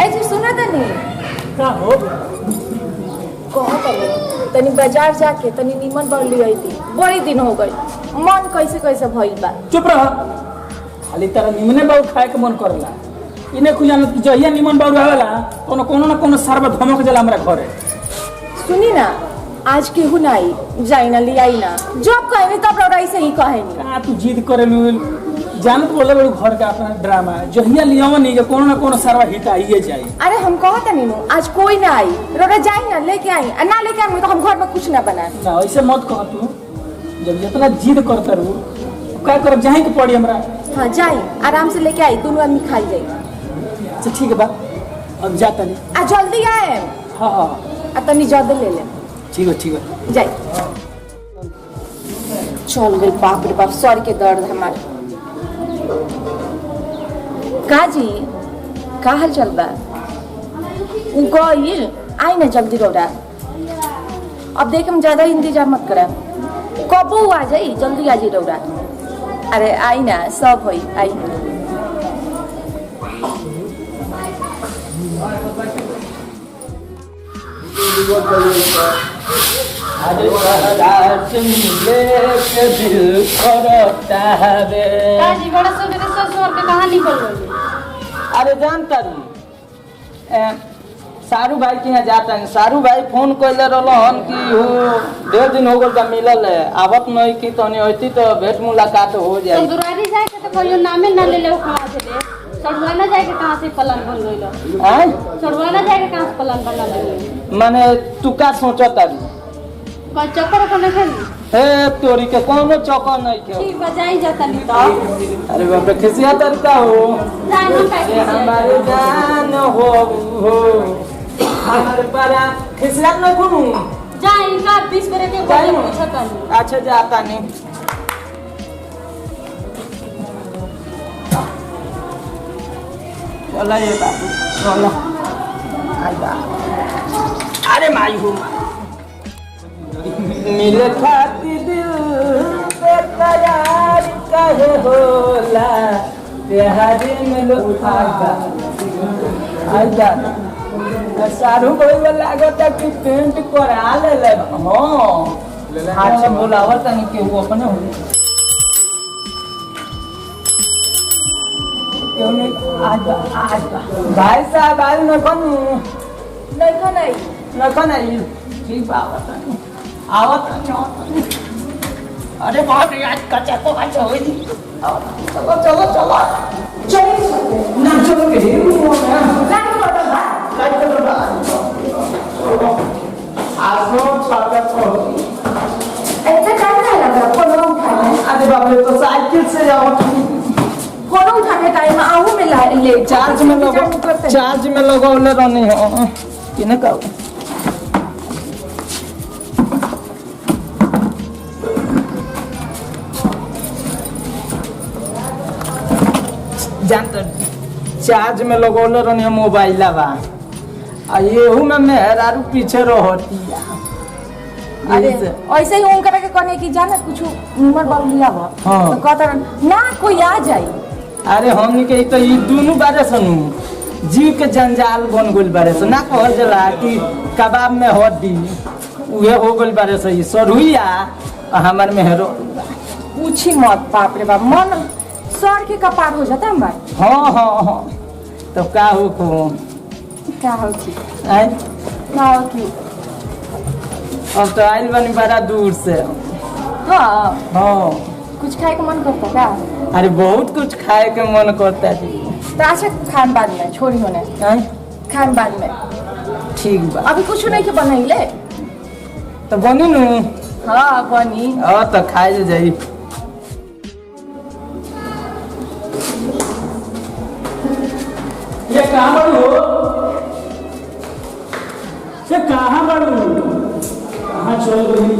ए जी सुना तनी का हो कहो तनी बाजार जाके तनी नीमन बरली आई थी बड़ी दिन हो गई मन कैसे कैसे भइल बा। चुप रह खाली तारा निमने बाबू खाए के मन करला इने कुछ जानत कि जहिया निमन बाबू आवेला कोनो ना कोनो सरबा धमक जला हमरा घरे। सुनी ना आज केहू ना आई जाई ना ले आई ना जब कहेनी तब रौराई से ही कहेनी। का तू जिद करेलू जानत बोले बड़ू घर का अपना ड्रामा जहिया लियाव नहीं जो कोनो ना कोनो सरबा हिट आइए जाई। अरे हम कहत नहीं नु आज कोई ना आई रौरा जाई ना लेके आई ना लेके आई तो हम घर में कुछ ना बनाए ना ऐसे मत कह तू जब इतना जिद करता रू का कर जाए के पड़ी हमरा। हाँ जाई आराम से लेके आई दोनों आदमी खाई जाई। अच्छा ठीक है बा अब जाता नहीं आ जल्दी आए। हाँ हाँ आ तनी जल्दी ले ले ठीक है जाई। चल गई बाप रे बाप सर के दर्द हमारे का जी का हाल चल बा गईल आई ना जल्दी रौरा अब देख हम ज्यादा इंतजार मत करा कबो आ जाई जल्दी आ जी रौरा। अरे आई ना सब होई आई। अरे रात मिले के दिल करता है काजी बड़ा सवेरे ससुर के कहां निकल गई। अरे जानता सारू भाई के यहाँ जाता है सारू भाई फोन कैले रहन कि हो 1.5 दिन हो गल बा मिलल है आवत नहीं की तनी होती तो भेंट मुलाकात हो जाए। तो दुरारी जाए के तो कहियो नामे ना ले ले कहां से ले चढ़वाना जाए के कहां से प्लान बन गइल हैं चढ़वाना जाए के कहां से प्लान बना ले माने तू का सोचता का चक्कर को नहीं हे तोरी के कोनो चौका नहीं के ठीक बजाई जाता नहीं तो अरे बाप रे खिसिया तरीका हो जान ये पैसे हमारे जान हो हमारे पारा खिसिया न कोनो जाई का 20 बरे के जाई बोले ना। पूछता नहीं। अच्छा जाता नहीं चला ये बाबू चलो आइबा अरे माई हो मिले खाती दिल पे तैयार कहे होला तेहारी में लोग आइबा सारू कोई लागत कि पेंट करा ले हां अच्छा बोलावर तनी के वो अपने हो क्यों नहीं आज भाई साहब आज न बनू नहीं ठीक बात आवत अरे बाप रे आज कच्चा को कच्चा होई थी चलो ना चलो के आसो स्वागत हो ऐसा करना लगा फोन उठाने अरे बाप रे तो साइकिल से जाओ फोन उठाने टाइम आहू में ले चार्ज में लगौले रहनी हो कि न कहू जानते चार्ज में लगौले रहनी मोबाइल बा आ येहू में मेहरारू पीछे रहती अरे ऐसे ही उनकरा के कहने की जाना कुछ नंबर बल लिया बा हाँ। तो कहता ना कोई आ जाई। अरे हमनी के तो ये दोनों बारे सुनू जीव के जंजाल बन गइल बारे से ना कहल जला कि कबाब में हड्डी उहे हो गइल बारे से ई सरुइया हमार मेहरो पूछी मत बाप रे बाप मन सर के कपार हो जाता हमार। हाँ तो का हो को क्या हो की आय क्या हो की अब तो आइल बनी बड़ा दूर से हाँ हाँ कुछ खाए का मन करता क्या। अरे बहुत कुछ खाए के मन करता है तो अच्छा खान बाद में छोड़ी होने आय खान बाद में ठीक बा अभी कुछ नहीं के बनाइले तो बनी नु हाँ बनी तो खाए जाई ये कहाँ बड़ू हो ये कहाँ बड़ू कहाँ चल रही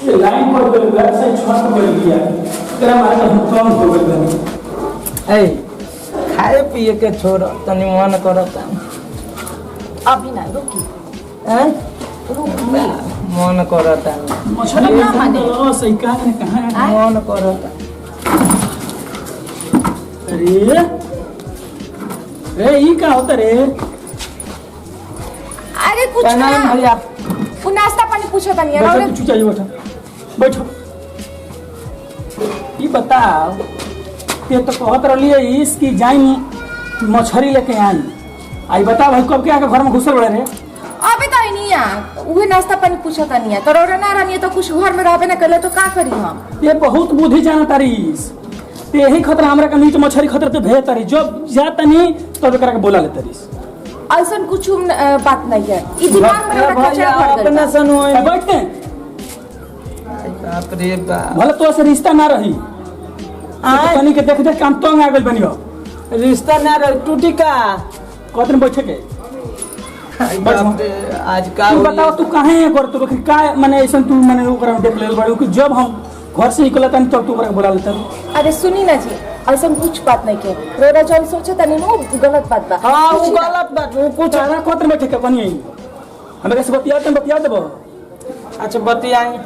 ये लाइन पर गई घर से छत पर गया तेरा मारा कम हो गया ए खाए पिए के छोड़ तनी मन करता अभी ना रुकी हैं रुकी मन करता मछली ना माने। सही कहाँ मन करता अरे रे ई का होता रे? अरे कुछ प्रणाम ना भैया वो नाश्ता पानी पूछो तनी बैठो और तू चुप जाइए बैठो बैठो। ये बताओ ये तो कहत रही है इसकी जाई मछली लेके आई बताओ भाई कब के आके घर में घुसल रहे रे? अबे तो नहीं आ उहे नाश्ता पानी पूछो तनी है तो रोड ना रहनी है तो कुछ घर में रहबे ना करले तो का करी हम? ये बहुत बुद्धि जाना तारीस ते यही खतरा हमरा का मीट मछली खतरा तो भेज तारी जब जाता नहीं तब एकरा के बोला ले तारीस। ऐसन कुछ बात नहीं है ई दिमाग में रखा भैया चल पड़ अपना गइल सुनो बैठते बाप रे बाप भले तो से रिश्ता ना रही आय तनी के देख देख काम तंग आ गइल बनियो रिश्ता ना रह टूटी का कतन बैठे के बाप रे आज का तू बताओ तू काहे कर तू का माने ऐसा तू माने ओकरा में देख ले बड़ी कि जब हम घर से निकलता नहीं तब तू ओकरा के बोला लेता। अरे सुनी ना जी ऐसा कुछ बात नहीं के रोरा जौन सोचे तनी नो गलत बात बा हां वो कुछ ना। गलत बात वो कुछ चारा कतन बैठे के बनिए हमरा कैसे बतिया देबो अच्छा बतियाई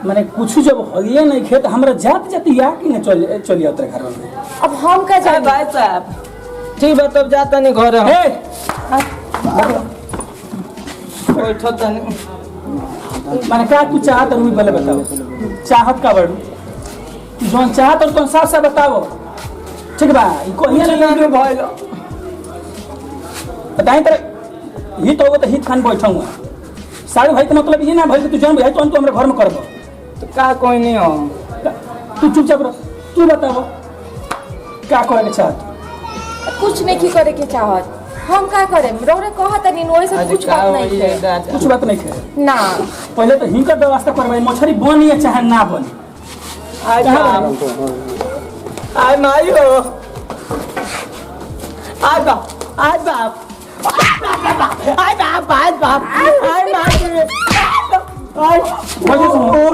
माने कुछ जब होइए नहीं खेत हमरा जात जाती या कि न चली उतर घर में। अब हम का अरे जाने भाई साहब ठीक बा तब जाता नहीं घर हम ए बैठो तनी माने का तू चाहत रुई पहले बताओ चाहत का बड़ू तू जोन चाहत और कौन साफ साफ बताओ ठीक बा ई को ही चला के भाई बताई तेरे ही तो हित खान बैठाऊंगा सारे भाई का मतलब ये ना भाई तू जौन भाई तो हमरा घर में करबो तो का कोई नहीं हो तू चुपचाप रह तू बताओ का करे के चाहत कुछ नहीं की करे के चाहत हम का करे रोरे कहत तनी नो ऐसा आज कुछ का बात नहीं है दादा कुछ बात नहीं है ना पहले तो हिंकर व्यवस्था करवाई मछली बनी या चाहे ना बनी आज कहाँ बाप आज माई हो आज बाप आज बाप आज बाप आज बाप आज माई वजह सुनो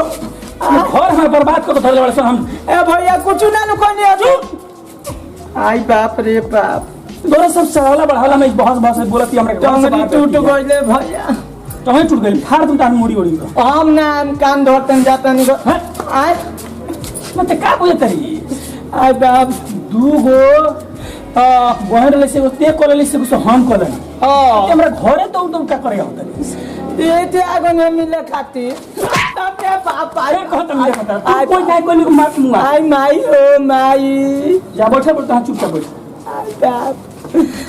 घर में बर्बाद कर धरले वाले हम ए भैया कुछ ना नु कोई नहीं हजू आई बाप रे बाप दोनों सब सवाला बढ़ाला में बहुत बहुत बोलत कि हमरा टंगरी टूट गइले भैया तो टूट गई फाड़ दूं तान मुड़ी उड़ी हम ना हम कान धरतन जातन आय मत का बुझे तरी आय बाप दू गो बहन ले से ते कोले से कुछ हम कोले हमरा घरे तो का करे होता ये ते आगो ने मिले खाती तबे बाप अरे कहत मिले पता कोई नहीं कोई को मार दूंगा आई माई हो माई जा बैठे बोलता हूं चुपचाप बैठ आई बाप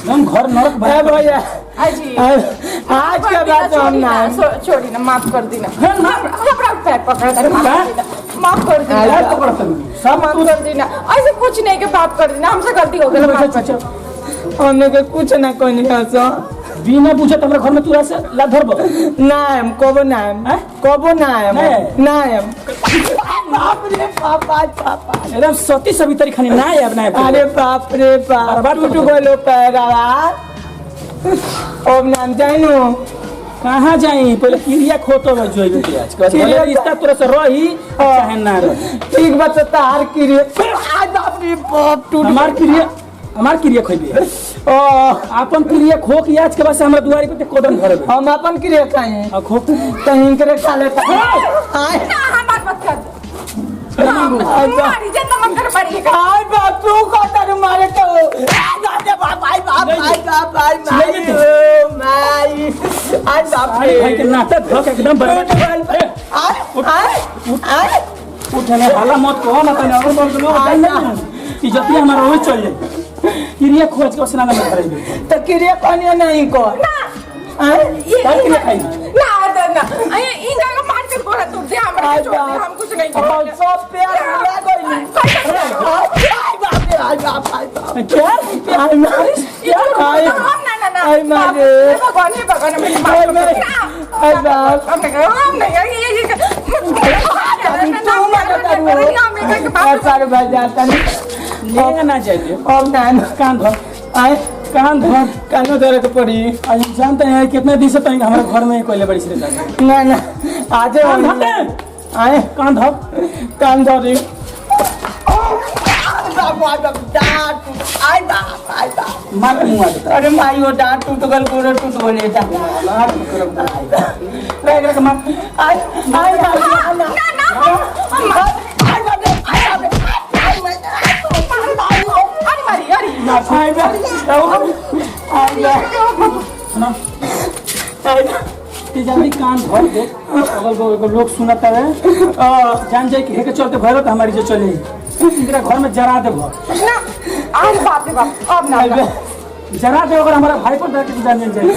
हम घर नरक ए बना भैया हाजी आज के बाद हम ना छोड़ी ना माफ कर देना है ना हमरा पैर पकड़ कर माफ कर देना यार तो पड़ता सब माफ कर देना ऐसे कुछ नहीं के बात कर देना हमसे गलती हो गई माफ कर देना। हमने के कुछ ना कोई नहीं हसो बिना पूछे हमरा घर में तू से ला धरबो ना हम कबो ना हम हैं? कबो ना हम नहीं। ना हम बाप रे बाप आज बाप एकदम सती सवितरी खानी ना है अपना अरे बाप रे बाप बर्बाद कर टूट दो। गलो पैरावा अब नाम जाइनो कहाँ जाई पहले क्रिया खोतो में जोई बेटी आज के बाद भले रिश्ता तोरा से रही चाहे ना रही ठीक बात है तार की रे आज बाप रे बाप टूट हमार क्रिया खोइबे ओ अपन क्रिया खो के आज के बाद से हमरा दुआरी पे कोदन भरबे हम अपन की रे खाए आ खो कहीं करे खा लेता आय ना हमार मत कर आज मारी जन्म मत कर पड़ी आय बाप तू को तर मारे तो दादे बाप आय बाप आय बाप आय माई ओ माई आय बाप भाई भाई के नाटक धक एकदम बर्बाद आय आय आय उठने हाला मत कहो ना तने और बोल दो जान इज्जत हमारा रोज चल जाए क्रिया खोज के उसना में खरीदे तो किरिया कोनी नहीं को आय क्या क्रिया खाई ना ना अरे इन का मार कर बोला तू दे हमरा छोड़ दे हम कुछ नहीं और सब पे लगा गई आय बाप रे आय बाप आय बाप क्या आय मारी आय ना आय मारे भगवान मेरी आय बात मारे आय बाप हम नहीं ये तू मारे सारे भाई जाता नहीं ले ना जाइए अब ना कान धर आय कान धर कानो धरे के पड़ी आज जानते हैं कितने दिन से तक हमारे घर में कोई बड़ी श्रद्धा है ना ना आज कान धर आय कान धर कान धरी आय बाप मार मुंह आ देता अरे माई वो डांट टूट गल गोड़ टूट गल डांट रे के मार आई आई ना ना आई बाप रे अरे मारी अरे ना आई बे सुनो आई ते जल्दी कान भर दे अगल बगल लोग सुनत है जान जाए कि हेके चलते भरो तो हमारी जो चले इनका घर में जरा दे ना अरे बाप रे बाप अब ना जरा दे अगर हमारा भाई को धर के जान जाए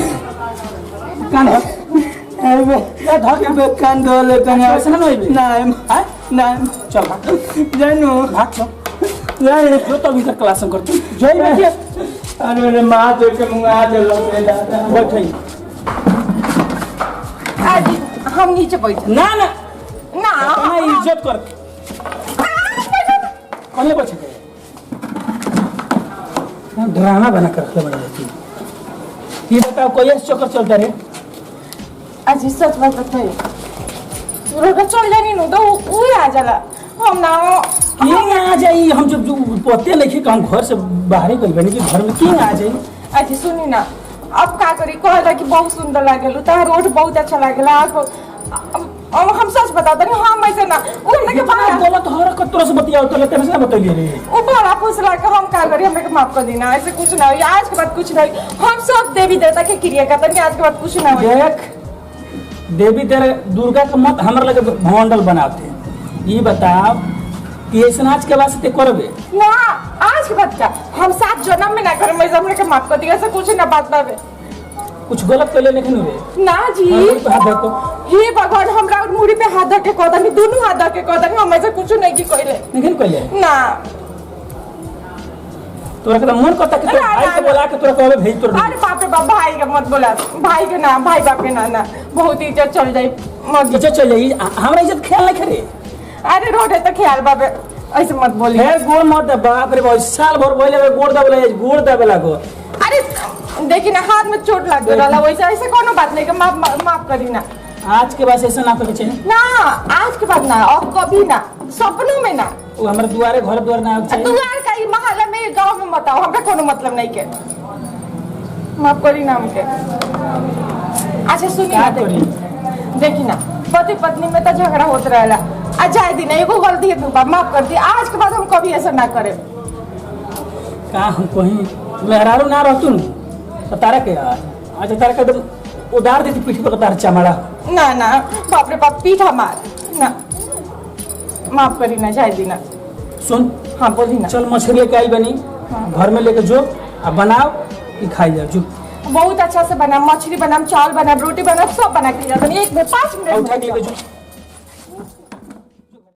कान भर अबे या धर के कान धो ले कने ऐसे ना होई ना ना चल भाग जानू भाग चल ले जो तो भी क्लास कर तू जय बैठिए अरे रे मां तो के मुंगा दे लो रे दादा बैठ आज हम नीचे बैठ ना ना ना अपना इज्जत कर कौन बचे ड्रामा बना कर रखले बड़ा रहती ये बताओ कोई ऐसे चक्कर चलता रे आज सच बात बताइए रोड चल जानी नु तो वो आ जाला हम ना क्यों आ जाई हम जब जो पते नहीं कि हम घर से बाहर ही कोई बने कि घर में क्यों आ जाई आज सुनी ना अब का करी कहला कि बहुत सुंदर लागल तार रोड बहुत अच्छा लागला अब हम सच बताता नहीं हम ऐसे ना वो हमने के बड़ा गलत हर कतरो से बतियाओ तो लेते से बतइए रे वो बड़ा फुसला के हम का करी हमने के माफ कर देना ऐसे कुछ ना हो आज के बाद कुछ नहीं हम सब देवी देवता के क्रिया करते हैं आज के बाद कुछ ना हो देख देवी तेरे दुर्गा का मत हमरा लगे भंडल बनाते ये बताओ कि ऐसा आज के बाद से करबे ना आज के बाद का हम 7 जन्म में ना करें मैं हमने के माफ कर दिया ऐसा कुछ ना बात बाबे कुछ गलत कर ले लेकिन रे ना जी हाथ देखो हे भगवान हमरा मुड़ी पे हाथ धर के कदम दोनों हाथ धर के कदम हम ऐसे कुछ नहीं की कहले लेकिन कहले ना तोरा के मन करता कि तोरा भाई के बोला के तोरा कहबे भेज तोर अरे बाप रे बाप भाई के मत बोला भाई के ना भाई बाप के ना ना बहुत इज्जत चल जाई मत पीछे चल जाई हमरा इज्जत ख्याल नहीं करे अरे रोड है तो ख्याल बाबे ऐसे मत बोली फिर गोड़ मत दे बाप रे भाई साल भर बोले गोड़ दबले गोड़ दबे लागो अरे देखी ना हाथ में चोट लग गया वैसे ऐसे कोनो बात नहीं कि माफ करी ना आज के बाद ऐसा ना करे चाहिए ना आज के बाद ना और कभी ना सपनों में ना वो हमारे दुआरे घर द्वार ना आवे चाहिए दुआर का ही मोहल्ला में गांव में मत आओ हमरा कोनो मतलब नहीं के माफ करी ना हमके अच्छा सुनी ना देखी ना पति पत्नी में तो झगड़ा होता रहेला आ जाए दिन एगो गलती है दूबा माफ कर दी आज के बाद हम कभी ऐसा ना करे का हम कहीं मेहरारू ना रहतू न तो तारा के आज तारा के एकदम उधार देती पीठ पर तार चमड़ा ना ना बाप रे बाप पीठा मार ना माफ करी ना जाए दी ना सुन हाँ बोली ना चल मछली लेके आई बनी घर में लेके जो अब बनाओ कि खाई जाओ जो बहुत अच्छा से बना मछली बना चावल बना रोटी बना सब बना के एक में 5 मिनट उठा के लेके जो